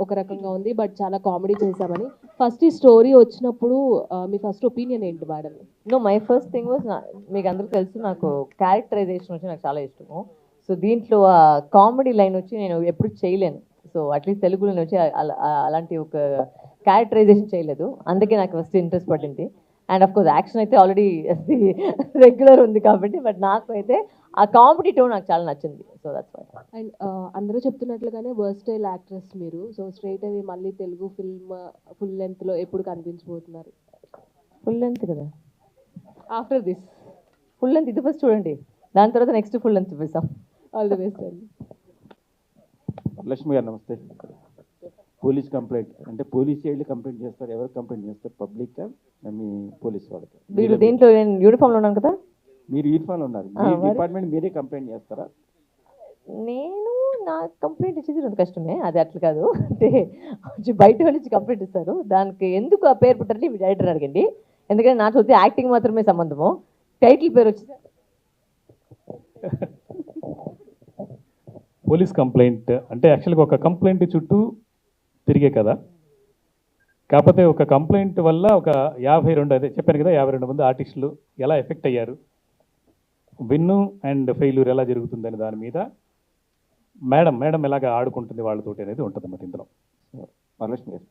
ఒక రకంగా ఉంది బట్ చాలా కామెడీ చేశామని. ఫస్ట్ ఈ స్టోరీ వచ్చినప్పుడు మీ ఫస్ట్ ఒపీనియన్ ఏంటి madam? No my first thing was మీకు అందరికీ తెలుసు నాకు క్యారెక్టరైజేషన్ వచ్చి నాకు చాలా ఇష్టము. సో దీంట్లో ఆ కామెడీ లైన్ వచ్చి నేను ఎప్పుడు చేయలేను. సో అట్లీస్ట్ తెలుగులో వచ్చి అలాంటి ఒక క్యారెక్టరైజేషన్ చేయలేదు. అందుకే నాకు ఫస్ట్ ఇంట్రెస్ట్ పడింది. అండ్ ఆఫ్ కోర్స్ యాక్షన్ అయితే ఆల్రెడీ రెగ్యులర్ ఉంది కాబట్టి, బట్ నాకు అయితే ఆ కామెడీ టోన్ నాకు చాలా నచ్చింది. So that's why. అండ్ అందరూ చెప్తున్నట్లుగానే వర్స్టైల్ యాక్ట్రెస్ మీరు. సో స్ట్రైట్ అవే మళ్ళీ తెలుగు ఫిల్మ్ ఫుల్ లెంత్లో ఎప్పుడు కనిపించబోతున్నారు? ఫుల్ లెంత్ కదా, ఆఫ్టర్ దిస్ ఫుల్ లెంత్ ఇది ఫస్ట్ చూడండి, దాని తర్వాత నెక్స్ట్ ఫుల్ లెంత్ చూపిస్తాం. ఆల్ ది బెస్ట్ అండి. లక్ష్మి గారు నమస్తే. పోలీస్ కంప్లైంట్ అంటే పోలీస్ వెళ్ళి కంప్లైంట్ చేస్తారు, ఎవరు కంప్లైంట్ చేస్తారు? పబ్లిక్ మీ పోలీస్ వాళ్ళకి? వీళ్ళు దీంట్లో నేను యూనిఫామ్లో ఉన్నాను కదా. మీరు యూనిఫామ్లో ఉన్నారు, మీ డిపార్ట్మెంట్ మీరే కంప్లైంట్ చేస్తారా? నేను నా కంప్లైంట్ ఇచ్చేది రెండు కష్టమే, అది అట్లా కాదు. అంటే బయట వాళ్ళు ఇచ్చి కంప్లైంట్ ఇస్తారు, దానికి ఎందుకు ఆ పేరు పెట్టారని మీ డైరెక్టర్ అడగండి. ఎందుకంటే నాకు వచ్చి యాక్టింగ్ మాత్రమే సంబంధము, టైటిల్ పేరు వచ్చి పోలీస్ కంప్లైంట్ అంటే యాక్చువల్గా ఒక కంప్లైంట్ చుట్టూ తిరిగే కదా. కాకపోతే ఒక కంప్లైంట్ వల్ల ఒక 52 అదే చెప్పాను కదా, 52 మంది ఆర్టిస్టులు ఎలా ఎఫెక్ట్ అయ్యారు, విన్ను అండ్ ఫెయిల్యూర్ ఎలా జరుగుతుందని దాని మీద మేడం ఎలాగ ఆడుకుంటుంది వాళ్ళతోటి అనేది ఉంటుంది అన్నమాట ఇందులో. వరలక్ష్మి గారు,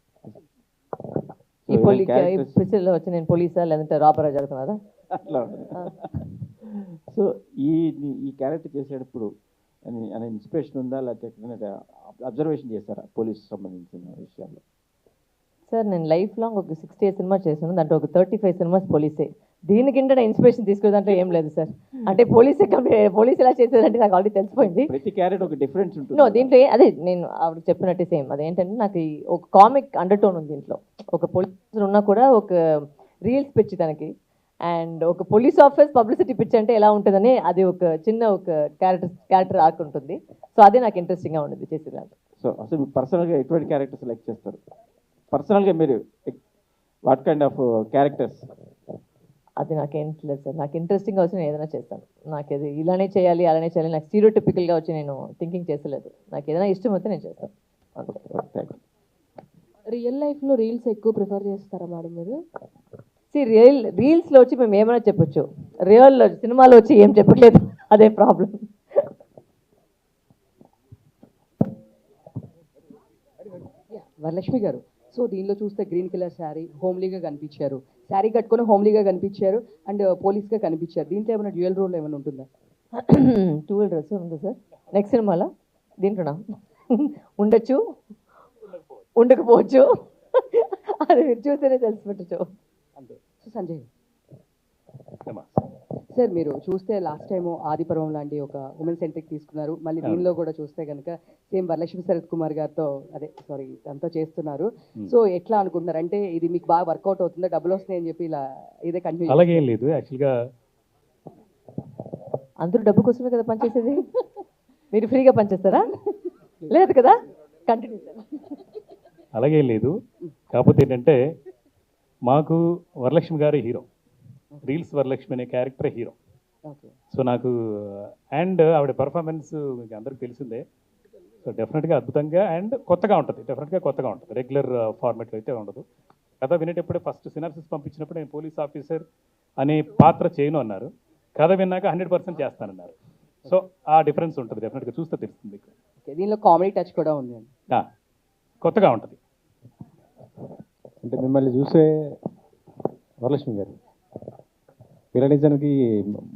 ఈ పిక్చర్లో వచ్చి నేను పోలీసా లేదంటే రాబరా జరుగుతున్నారా అట్లా సో ఈ క్యారెక్టర్ చేసేటప్పుడు అనే ఇన్స్పిరేషన్ ఉందా, లేకపోతే అబ్జర్వేషన్ చేస్తారా పోలీస్ సంబంధించిన విషయాల్లో? సార్ నేను లైఫ్ లాంగ్ ఒక 68 సినిమాస్ చేశాను, దాంట్లో ఒక 35 సినిమాస్ పోలీసే. దీనికింటే ఇన్స్పిరేషన్ తీసుకునే దాంట్లో ఏం లేదు సార్. అంటే పోలీస్ ఎలా చేసేదంటే నాకు ఆల్రెడీ తెలిసిపోయింది. ప్రతి క్యారెక్టర్ ఒక డిఫరెన్స్ ఉంటుంది. నో దీంట్లో అదే నేను ఆవిడ చెప్పినట్టే సేమ్ అదేంటంటే నాకు ఒక కామిక్ అండర్ టోన్ ఉంది దీంట్లో. ఒక పోలీస్ ఉన్నా కూడా ఒక రీల్స్ పిచ్చి తనకి, అండ్ ఒక పోలీస్ ఆఫీస్ పబ్లిసిటీ పిచ్ అంటే ఎలా ఉంటుందని అది ఒక చిన్న ఒక క్యారెక్టర్ ఆర్క్ ఉంటుంది. సో అదే నాకు ఇంట్రెస్టింగ్గా ఉండేది చేసేదాన్ని. సో అసలు మీరు పర్సనల్గా ఎటువంటి క్యారెక్టర్ సెలెక్ట్ చేస్తారు? పర్సనల్గా మీరు వాట్ కైండ్ ఆఫ్ క్యారెక్టర్స్? అది నాకేం లేదు సార్, నాకు ఇంట్రెస్టింగ్గా వచ్చి నేను ఏదైనా చేస్తాను. నాకు ఇది ఇలానే చేయాలి అలానే చేయాలి నాకు స్టీరియోటిపికల్గా వచ్చి నేను థింకింగ్ చేసలేదు. నాకు ఏదైనా ఇష్టం అయితే నేను చేస్తాను. రియల్ లైఫ్లో రీల్స్ ఎక్కువ ప్రిఫర్ చేస్తారా మేడం మీరు? రీల్స్లో వచ్చి మేము ఏమైనా చెప్పొచ్చు, రియల్లో సినిమాలో వచ్చి ఏం చెప్పట్లేదు, అదే ప్రాబ్లం. వరలక్ష్మి గారు, సో దీనిలో చూస్తే గ్రీన్ కలర్ శారీ హోమ్లీగా కనిపించారు, శారీ కట్టుకొని హోమ్లీగా కనిపించారు అండ్ పోలీస్గా కనిపించారు. దీంట్లో ఏమైనా డ్యూయల్ రోల్ ఏమైనా ఉంటుందా? డ్యూయల్ డ్రెస్ ఉంది సార్ నెక్స్ట్ సినిమాలో. దీంట్లోనా ఉండొచ్చు ఉండకపోవచ్చు, అది మీరు చూస్తేనే తెలిసిపెట్టచ్చు. సో సంజయ్ సార్, మీరు చూస్తే లాస్ట్ టైం ఆదిపర్వం లాంటి ఒక ఉమెన్ సెంట్రిక్ తీసుకున్నారు, మళ్ళీ దీనిలో కూడా చూస్తే కనుక సేమ్ వరలక్ష్మి శరత్ కుమార్ గారితో దాంతో చేస్తున్నారు. సో ఎట్లా అనుకుంటున్నారు? అంటే ఇది మీకు బాగా వర్కౌట్ అవుతుందా, డబ్బులు వస్తున్నాయని చెప్పి ఇలా ఇదే కంటిన్యూ? అలాగే లేదు, యాక్చువల్గా అందరూ డబ్బు కోసమే కదా పనిచేసేది. మీరు ఫ్రీగా పనిచేస్తారా? లేదు కదా, కంటిన్యూ సార్. అలాగే లేదు, కాకపోతే ఏంటంటే మాకు వరలక్ష్మి గారి హీరో, రీల్స్ వరలక్ష్మి అనే క్యారెక్టర్ హీరో. సో నాకు అండ్ ఆవిడ పర్ఫార్మెన్స్ మీకు అందరికి తెలిసిందే. సో డెఫినెట్గా అద్భుతంగా అండ్ కొత్తగా ఉంటుంది, కొత్తగా ఉంటుంది. రెగ్యులర్ ఫార్మాట్లో అయితే ఉండదు. కథ వినేటప్పుడే ఫస్ట్ సినాప్సిస్ పంపించినప్పుడు నేను పోలీస్ ఆఫీసర్ అనే పాత్ర చేయను అన్నారు, కథ విన్నాక 100% చేస్తానన్నారు. సో ఆ డిఫరెన్స్ ఉంటుంది, డెఫినెట్గా చూస్తే తెలుస్తుంది. దీనిలో కామెడీ టచ్ కూడా ఉంది, కొత్తగా ఉంటుంది. అంటే మిమ్మల్ని చూసే వరలక్ష్మి గారు విలనిజానికి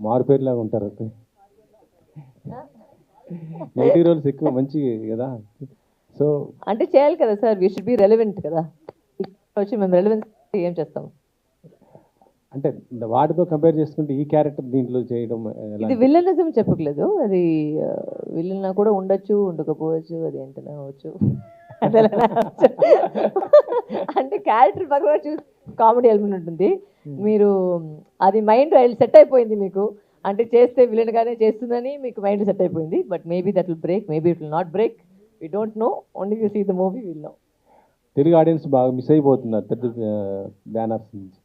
మారుపేరులాగా ఉంటారు. నెగిటివ్ రోల్స్ ఎక్కువ మంచి కదా. సో అంటే చేయాలి కదా sir, we should be relevant కదా. వచ్చి మేము రెలవెన్స్ ఏం చేస్తాం అంటే వాటితో కంపేర్ చేసుకుంటే ఈ క్యారెక్టర్ దీంట్లో చేయడం ఇది విలనిజం చెప్పట్లేదు. అది విలన్ కూడా ఉండొచ్చు ఉండకపోవచ్చు, అది ఏంటనే అవచ్చు. అంటే క్యారెక్టర్ పక్కన చూసి కామెడీ ఎలిమెంట్ ఉంటుంది. మీరు అది మైండ్ సెట్ అయిపోయింది మీకు, అంటే చేస్తే విలన్ గానే చేస్తుందని మీకు మైండ్ సెట్ అయిపోయింది. But maybe that will break, maybe it will not break, we don't know. Only you see the movie will know. Telugu audience బాగా మిస్ అయిపోతున్నారు పెద్ద బ్యానర్స్ నుంచి.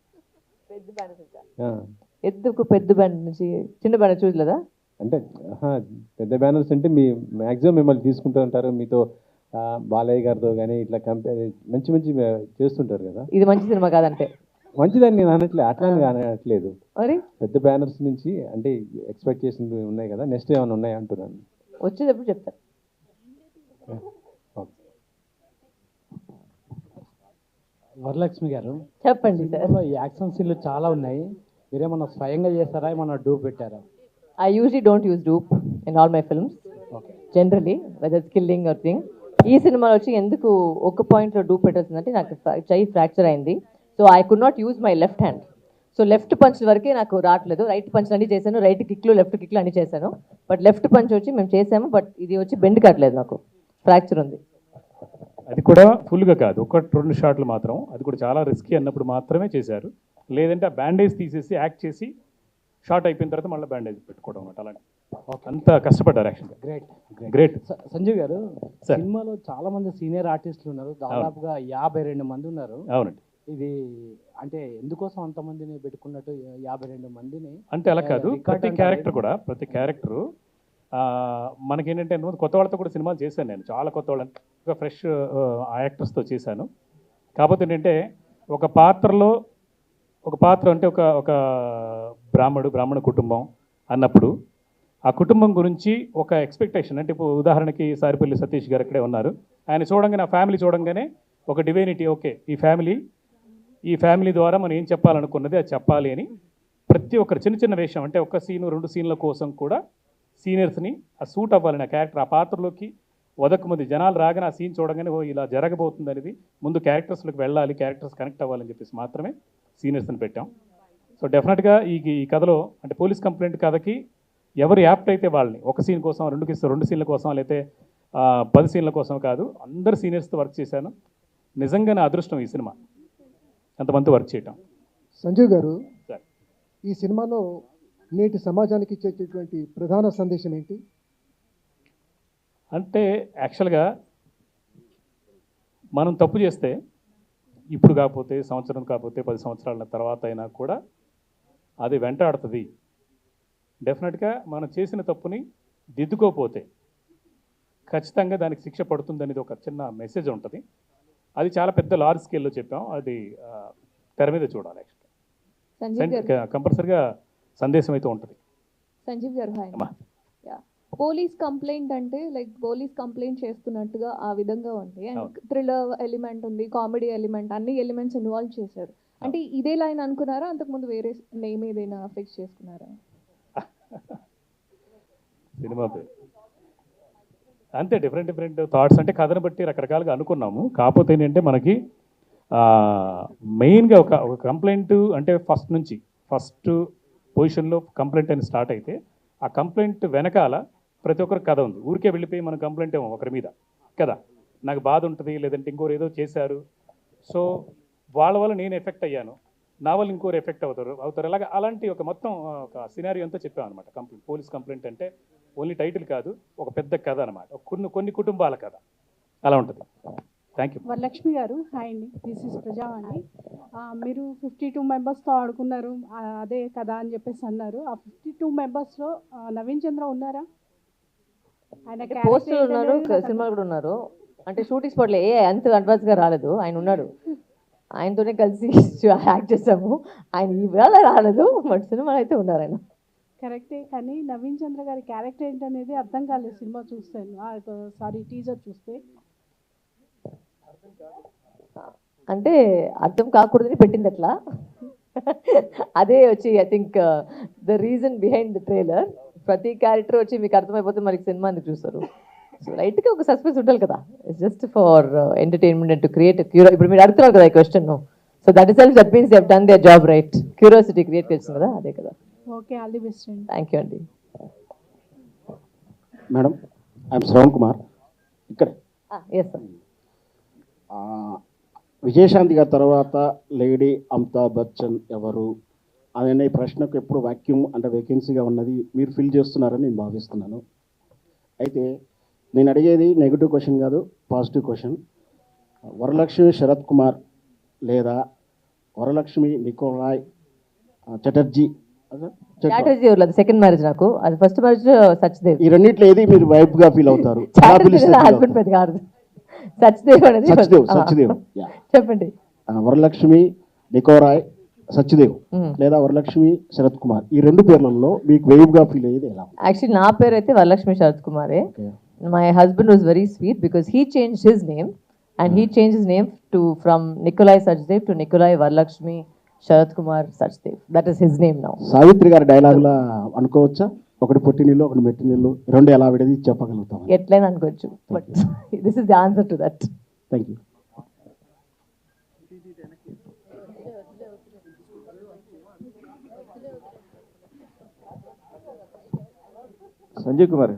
ఎందుకు పెద్ద బ్యానర్ నుంచి చిన్న బ్యానర్ చూడలేదా? అంటే పెద్ద బ్యానర్స్ అంటే మీ మ్యాక్సిమం మిమ్మల్ని తీసుకుంటూ ఉంటారు, మీతో బాలయ్య గారితో కానీ ఇట్లా కంపేర్ మంచి మంచి చేస్తుంటారు కదా. ఇది మంచి సినిమా కాదంటే మంచిదని నేను అనట్లేదు, అట్లానే అనట్లేదు. మరి పెద్ద బ్యానర్స్ నుంచి అంటే ఎక్స్పెక్ట్ చేసినవి ఉన్నాయి కదా, నెక్స్ట్ ఏమైనా ఉన్నాయా అంటున్నాను. వచ్చేటప్పుడు చెప్తాను. వరలక్ష్మి గారు, చెప్పండి సార్. సినిమాలో ఈ యాక్షన్ సీన్లు చాలా ఉన్నాయి. మీరేమన్నా స్వయంగా చేస్తారా, ఏమన్నా డూప్ పెట్టారా? I usually don't use dupe in all my films. Okay. Generally whether it's killing or thing. ఈ సినిమాలో వచ్చి ఎందుకు ఒక పాయింట్లో డూప్ పెట్టాల్సిందంటే నాకు చెయ్యి ఫ్రాక్చర్ అయింది. So I could not use my left hand. So left punch వరకే నాకు రావట్లేదు. రైట్ పంచ్ అన్ని చేశాను, రైట్ కిక్లు లెఫ్ట్ కిక్లు అన్ని చేశాను. బట్ లెఫ్ట్ పంచ్ వచ్చి మేము చేసాము, బట్ ఇది వచ్చి బెండ్ కావట్లేదు, నాకు ఫ్రాక్చర్ ఉంది. అది కూడా ఫుల్గా కాదు, ఒకటి 2 షాట్లు మాత్రం. అది కూడా చాలా రిస్కీ అన్నప్పుడు మాత్రమే చేశారు. లేదంటే ఆ బ్యాండేజ్ తీసేసి యాక్ట్ చేసి షార్ట్ అయిపోయిన తర్వాత మళ్ళీ బ్యాండేజ్ పెట్టుకోవడం అనమాట. అలాంటి అంత కష్టపడ్డారు యాక్షన్. Great great. సంజీవ్ గారు, సార్. సినిమాలో చాలా మంది సీనియర్ ఆర్టిస్టులు ఉన్నారు, దాదాపుగా 52 మంది ఉన్నారు. అవునండి. ఇది అంటే ఎందుకోసం అంతమందిని పెట్టుకున్నట్టు 52 మందిని? అంటే అలా కాదు, ప్రతి క్యారెక్టర్ కూడా ప్రతి క్యారెక్టరు మనకేంటంటే కొత్త వాళ్ళతో కూడా సినిమాలు చేశాను నేను, చాలా కొత్త వాళ్ళని, ఒక ఫ్రెష్ ఆ యాక్టర్స్తో చేశాను. కాకపోతే ఏంటంటే ఒక పాత్రలో ఒక పాత్ర అంటే ఒక ఒక బ్రాహ్మణ కుటుంబం అన్నప్పుడు ఆ కుటుంబం గురించి ఒక ఎక్స్పెక్టేషన్, అంటే ఇప్పుడు ఉదాహరణకి సారిపల్లి సతీష్ గారు అక్కడే ఉన్నారు, ఆయన చూడంగానే ఆ ఫ్యామిలీ చూడంగానే ఒక డివైనిటీ, ఓకే ఈ ఫ్యామిలీ ద్వారా మనం ఏం చెప్పాలనుకున్నది అది చెప్పాలి అని ప్రతి ఒక్కరు చిన్న చిన్న వేషం, అంటే ఒక సీను 2 సీన్ల కోసం కూడా సీనియర్స్ని ఆ సూట్ అవ్వాలని, ఆ క్యారెక్టర్ ఆ పాత్రలోకి వదకముందు జనాలు రాగానే ఆ సీన్ చూడగానే ఓ ఇలా జరగబోతుంది అనేది ముందు క్యారెక్టర్స్లోకి వెళ్ళాలి, క్యారెక్టర్స్ కనెక్ట్ అవ్వాలని చెప్పేసి మాత్రమే సీనియర్స్ని పెట్టాం. సో డెఫినెట్గా ఈ కథలో అంటే పోలీస్ కంప్లైంట్ కథకి ఎవరు యాప్ట్ అయితే వాళ్ళని ఒక సీన్ కోసం 2 సీన్ల కోసం లేకపోతే 10 సీన్ల కోసం కాదు, అందరు సీనియర్స్తో వర్క్ చేశాను. నిజంగా నా అదృష్టం ఈ సినిమా అంతమంది వర్క్ చేయటం. సంజీవ్ గారు, సార్. ఈ సినిమాలో నేటి సమాజానికి ఇచ్చేటటువంటి ప్రధాన సందేశం ఏంటి? అంటే యాక్చువల్గా మనం తప్పు చేస్తే ఇప్పుడు కాకపోతే సంవత్సరం కాకపోతే 10 సంవత్సరాల తర్వాత అయినా కూడా అది వెంటాడుతుంది. డెఫినెట్గా మనం చేసిన తప్పుని దిద్దుకోపోతే ఖచ్చితంగా దానికి శిక్ష పడుతుంది అనేది ఒక చిన్న మెసేజ్ ఉంటుంది. అది చాలా పెద్ద లార్జ్ స్కేల్లో చెప్పాం, అది తెర మీద చూడాలి. సంజీవ్ గారు, కంపల్సరిగా సందేశం అయితే ఉంటుంది. సంజీవ్ గారు హాయ్. అమ్మా. పోలీస్ కంప్లైంట్ అంటే లైక్ పోలీస్ కంప్లైంట్ చేస్తున్నట్టుగా ఆ విధంగా ఉంది, అండ్ అవును. థ్రిల్లర్ ఎలిమెంట్ ఉంది, కామెడీ ఎలిమెంట్, అన్ని ఎలిమెంట్స్ ఇన్వాల్వ్ చేశారు. అంటే ఇదే లైన్ అనుకున్నారా, అంతకుముందు వేరే నేమ్ ఏదైనా ఫిక్స్ చేసుకున్నారా? సినిమా పేరు అంతే, డిఫరెంట్ థాట్స్, అంటే కథను బట్టి రకరకాలుగా అనుకున్నాము. కాకపోతే ఏంటంటే మనకి మెయిన్గా ఒక కంప్లైంట్ అంటే ఫస్ట్ పొజిషన్లో కంప్లైంట్ అని స్టార్ట్ అయితే ఆ కంప్లైంట్ వెనకాల ప్రతి ఒక్కరికి కథ ఉంది. ఊరికే వెళ్ళిపోయి మనం కంప్లైంట్ ఏమో ఒకరి మీద కదా, నాకు బాధ ఉంటుంది, లేదంటే ఇంకోరు ఏదో చేశారు, సో వాళ్ళ వల్ల నేను ఎఫెక్ట్ అయ్యాను, నా వల్ల ఇంకోరు ఎఫెక్ట్ అవుతారు అలాగే అలాంటి ఒక మొత్తం ఒక సినారియో అంతా చెప్పాం అనమాట. పోలీస్ కంప్లైంట్ అంటే ఓన్లీ టైటిల్ కాదు, ఒక పెద్ద కథ అనమాట, కొన్ని కుటుంబాల కథ అలా ఉంటుంది. Thank you. వరలక్ష్మి గారు హాయ్ అండి, దిస్ ఇస్ ప్రజావాణి. మీరు 52 మెంబర్స్తో ఆడుకున్నారు, అదే కదా అని చెప్పేసి అన్నారు. ఆ 52 మెంబర్స్లో నవీన్ చంద్ర ఉన్నారా? ఆయన పోస్టర్ ఉన్నారు, సినిమాలు కూడా ఉన్నారు. అంటే షూటింగ్ స్పాట్లో అంత అడ్వాన్స్గా రాలేదు, ఆయన ఉన్నాడు, ఆయనతోనే కలిసి యాక్ట్ చేసాము. ఆయన ఇవాళ రాలేదు, బట్ సినిమాలు అయితే ఉన్నారు ఆయన. కరెక్టే, కానీ నవీన్ చంద్ర గారి క్యారెక్టర్ ఏంటనేది అర్థం కాలేదు సినిమా చూస్తాను, టీజర్ చూస్తే. అంటే అర్థం కాకూడదని పెట్టింది అట్లా. అదే వచ్చి I think the reason behind the trailer. ప్రతి క్యారెక్టర్ వచ్చి మీకు అర్థమైపోతే మనకి సినిమా ఎందుకు చూస్తారు. సో రైట్గా ఒక సస్పెన్స్ ఉండాలి కదా, it's just for entertainment and to create ఇప్పుడు మీరు అడుగుతున్నారు కదా ఈ question, so that is also that means they have done their job right. Curiosity create చేస్తుంది కదా, అదే కదా. ఓకే, ఆల్ ది బెస్ట్ అండి. థ్యాంక్ యూ అండి. మేడం, ఐఎమ్ శ్రవణ్ కుమార్, ఇక్కడే. Yes sir. విజయశాంతి గారి తర్వాత లేడీ అమితాబ్ బచ్చన్ ఎవరు అనే ప్రశ్నకు ఎప్పుడు వేకెన్సీగా ఉన్నది మీరు ఫిల్ చేస్తున్నారని నేను భావిస్తున్నాను. అయితే నేను అడిగేది నెగిటివ్ క్వశ్చన్ కాదు, పాజిటివ్ క్వశ్చన్. వరలక్ష్మి శరత్ కుమార్ లేదా Varalakshmi Nikolai Chatterjee second marriage నాకు, అది ఫస్ట్ మ్యారేజ్ సచ్దేవ్. ఈ రెండిట్లో ఏది మీరు వైఫ్గా ఫీల్ అవుతారు? హస్బెండ్ పెద్ద కాదు. సచ్దేవ్ అనేది సచ్దేవ్ Yeah. చెప్పండి. వరలక్ష్మి నికోరాయ్ సత్యదేవ్ లేదా వరలక్ష్మి శరత్ కుమార్, ఈ రెండు పేర్లలో మీకు వేవ్గా ఫీల్ అయ్యేది ఎలా? యాక్చువల్లీ నా పేరు అయితే వరలక్ష్మి శరత్ కుమారే. My husband was very sweet because he change his name and he change his name from Nikolai Sachdev to Nikolai Varalakshmi Sharath Kumar Sachdev. That is his name now. Savitri గారి డైలాగులా అనుకోవచ్చా? ఒకటి పొట్టి నీళ్ళు ఒకటి మెట్టి నీళ్ళు, రెండు ఎలా విడది చెప్పగలుగుతాం? ఎట్లయినా అనుకోవచ్చు, but this is the answer to that. Thank you. Sanjay Kumar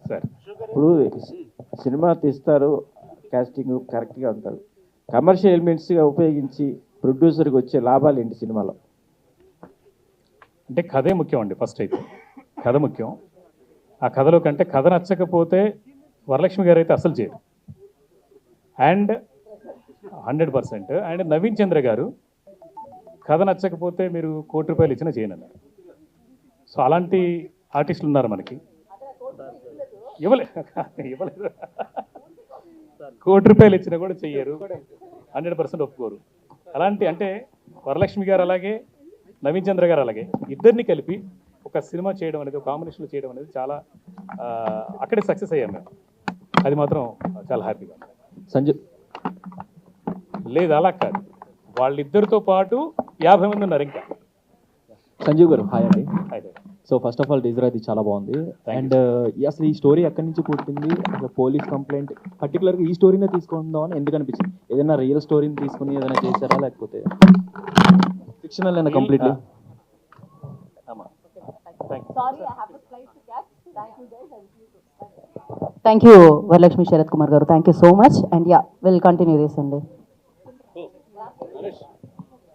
sir, ఇప్పుడు సినిమా తీస్తారు, కాస్టింగ్ కరెక్ట్గా ఉంటారు, కమర్షియల్ ఎలిమెంట్స్గా ఉపయోగించి ప్రొడ్యూసర్కి వచ్చే లాభాలు ఏంటి సినిమాలో? అంటే కథే ముఖ్యం అండి. ఫస్ట్ అయితే కథ ముఖ్యం. ఆ కథలో కంటే కథ నచ్చకపోతే వరలక్ష్మి గారు అయితే అసలు చేయరు. అండ్ 100%. అండ్ నవీన్ చంద్ర గారు కథ నచ్చకపోతే మీరు ₹1,00,00,000 ఇచ్చినా చేయనన్నారు. సో అలాంటి ఆర్టిస్టులు ఉన్నారు మనకి. ఇవ్వలేదు ₹1,00,00,000 ఇచ్చినా కూడా చెయ్యరు, 100% ఒప్పుకోరు. అలాంటి అంటే వరలక్ష్మి గారు అలాగే, నవీన్ చంద్ర గారు అలాగే, ఇద్దరిని కలిపి ఒక సినిమా చేయడం అనేది, ఒక కాంబినేషన్లో చేయడం అనేది చాలా అక్కడే సక్సెస్ అయ్యాం మేము. అది మాత్రం చాలా హ్యాపీగా. సంజయ్ లేదు అలా కాదు, వాళ్ళిద్దరితో పాటు 50 మంది ఉన్నారు ఇంకా. సంజీవ్ గారు హాయ్ అండి. అయితే so first of all teaser అది చాలా బాగుంది. అండ్ అసలు ఈ స్టోరీ ఎక్కడి నుంచి పుట్టింది? అసలు పోలీస్ కంప్లైంట్ పర్టికులర్గా ఈ స్టోరీనే తీసుకుందాం అని ఎందుకు అనిపించింది? ఏదైనా రియల్ స్టోరీని తీసుకుని ఏదైనా చేశారా, లేకపోతే ఫిక్షనల్ అయినా completely? Thank you Varalakshmi Sarath Kumar garu, thank you so much. And ya will continue this అండి.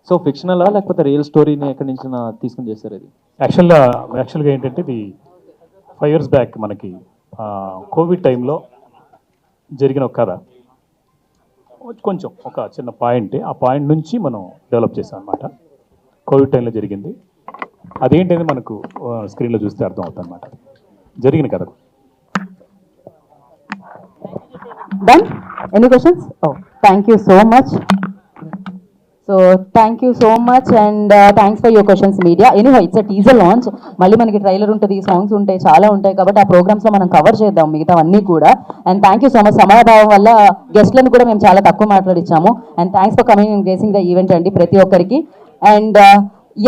సో ఫిక్షనలా లేకపోతే రియల్ స్టోరీని ఎక్కడి నుంచి తీసుకుని చేశారు ఇది? యాక్చువల్గా ఏంటంటే ఇది 5 years బ్యాక్ మనకి కోవిడ్ టైంలో జరిగిన ఒక కథ. కొంచెం ఒక చిన్న పాయింట్, ఆ పాయింట్ నుంచి మనం డెవలప్ చేసాం అనమాట. కోవిడ్ టైంలో జరిగింది. అదేంటనేది మనకు స్క్రీన్లో చూస్తే అర్థం అవుతుంది అనమాట జరిగిన కథ. Done? Any questions? Oh, thank you so much. So thank you so much and thanks for your questions media. Anyway, it's a teaser launch. మళ్ళీ మనకి ట్రైలర్ ఉంటుంది, సాంగ్స్ ఉంటాయి, చాలా ఉంటాయి, కాబట్టి ఆ ప్రోగ్రామ్స్లో మనం కవర్ చేద్దాం మిగతా అన్నీ కూడా. And thank you so much. సమయభావం వల్ల గెస్ట్లను కూడా మేము చాలా తక్కువ మాట్లాడించాము. And thanks for coming and gracing the event అండి ప్రతి ఒక్కరికి. And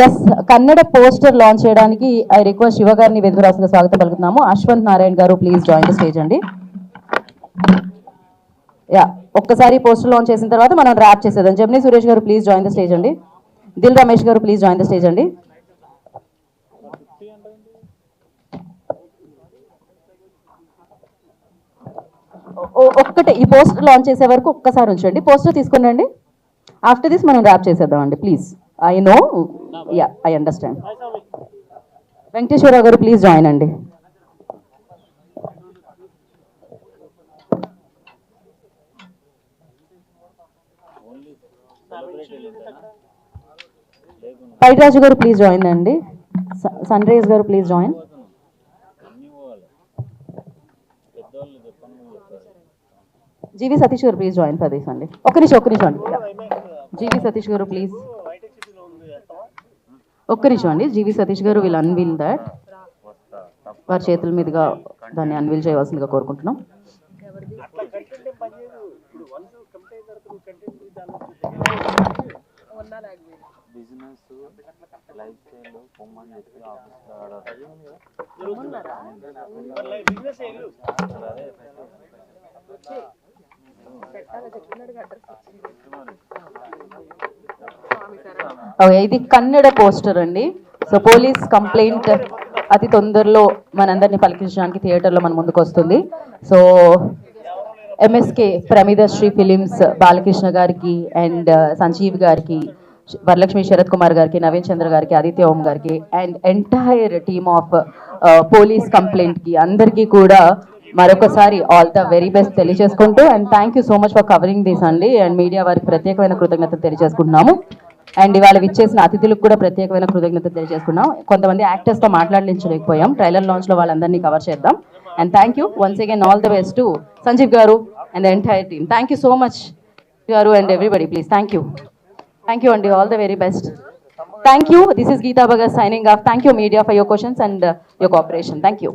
yes, Kannada poster launch చేయడానికి ఐ రిక్వెస్ట్ శివ గారిని వేదిక రాసిన స్వాగతం పలుకుతున్నాము. Ashwanth Narayana garu please join the stage అండి. యా, ఒక్కసారి పోస్టర్ లాంచ్ చేసిన తర్వాత మనం ర్యాప్ చేసేద్దాం. జమ్ని సురేష్ గారు ప్లీజ్ జాయిన్ ద స్టేజ్ అండి. దిల్ రమేష్ గారు ప్లీజ్ జాయిన్ ద స్టేజ్ అండి. ఒక్కటే ఈ పోస్టర్ లాంచ్ చేసే వరకు ఒక్కసారి ఉంచండి, పోస్టర్ తీసుకునండి. ఆఫ్టర్ దిస్ మనం ర్యాప్ చేసేద్దాం అండి please. I know, ya I understand. Venkateswararao garu please join అండి. పైరాజు గారు ప్లీజ్ జాయిన్ అండి. Sunrise garu please join. GV Satish garu please join for this అండి. ఒక్క నిమిషం అండి. జీవి సతీష్ గారు ప్లీజ్ ఒక్క నిమిషం అండి. జీవి సతీష్ గారు విల్ అన్వీల్ దట్. వారి చేతుల మీదుగా దాన్ని అన్వీల్ చేయవలసిందిగా కోరుకుంటున్నాం. ఇది కన్నడ పోస్టర్ అండి. సో పోలీస్ కంప్లైంట్ అతి తొందరలో మనందరినీ పలికించడానికి థియేటర్లో మన ముందుకు వస్తుంది. So MSK Pramidasri films Balakrishna గారికి అండ్ సంజీవ్ గారికి, వరలక్ష్మి శరత్ కుమార్ గారికి, నవీన్ చంద్ర గారికి, ఆదిత్య ఓం గారికి and entire team of police కంప్లైంట్కి అందరికీ కూడా మరొకసారి ఆల్ ద వెరీ బెస్ట్ తెలియజేసుకుంటూ and thank you so much for covering this అండి. అండ్ మీడియా వారికి ప్రత్యేకమైన కృతజ్ఞతలు తెలియజేసుకుంటున్నాము. అండ్ ఇవాళ విచ్చేసిన అతిథులకు కూడా ప్రత్యేకమైన కృతజ్ఞతలు తెలియజేసుకున్నాం. కొంతమంది యాక్టర్స్తో మాట్లాడించలేకపోయాం, ట్రైలర్ లాంచ్లో వాళ్ళందరినీ కవర్ చేద్దాం. And thank you once again, all the best to Sanjeev garu, and the entire team. Thank you so much garu and everybody please. Thank you అండి, all the very best. Thank you. This is Geeta Bhagat signing off. Thank you media for your questions and your cooperation. Thank you.